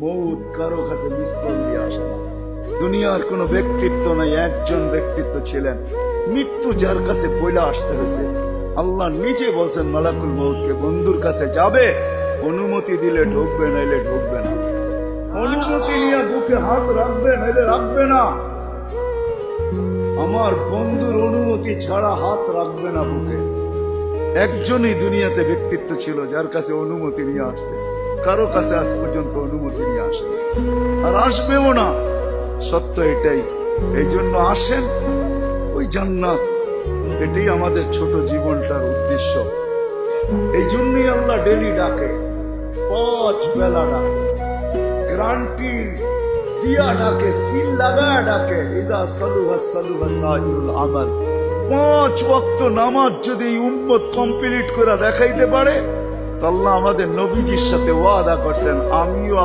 মৌত কারো কাছে মিস কল দিয়ে আসে না। দুনিয়ার কোন ব্যক্তিত্ব নাই, একজন ব্যক্তিত্ব ছিলেন, মৃত্যু যার কাছে পয়লা আসতে হয়েছে। আল্লাহ নিজে বলছেন মালাকুল মৌতকে, বন্ধুর কাছে যাবে, অনুমতি দিলে ঢুকবে, নাইলে ঢুকবে না। অনুমতি নিয়ে বুকে হাত রাখবে, নাইলে রাখবে না। আমার বন্ধুর অনুমতি ছাড়া হাত রাখবে না বুকে। একজনই দুনিয়াতে ব্যক্তিত্ব ছিল যার কাছে অনুমতি নিয়ে আসছে, কারো কাছে আজ পর্যন্ত অনুমতি নিয়ে আসে আর আসবেও না। সত্য এটাই। এই জন্য আসেন, ওই জান্নাত, এটাই আমাদের ছোট জীবনটার উদ্দেশ্য। এই জন্যই আল্লাহ ডেলি ডাকে, 5 বেলা ডাকে, গ্যারান্টি দিয়া ডাকে, সিল লাগা ডাকে। ইদা সালুহা সালুহা সাইরুল আমাল। 5 ওয়াক্ত নামাজ যদি উম্মত কমপ্লিট করে দেখাইতে পারে, তো আল্লাহ আমাদের নবীজির সাথে ওয়াদা করছেন, আমিও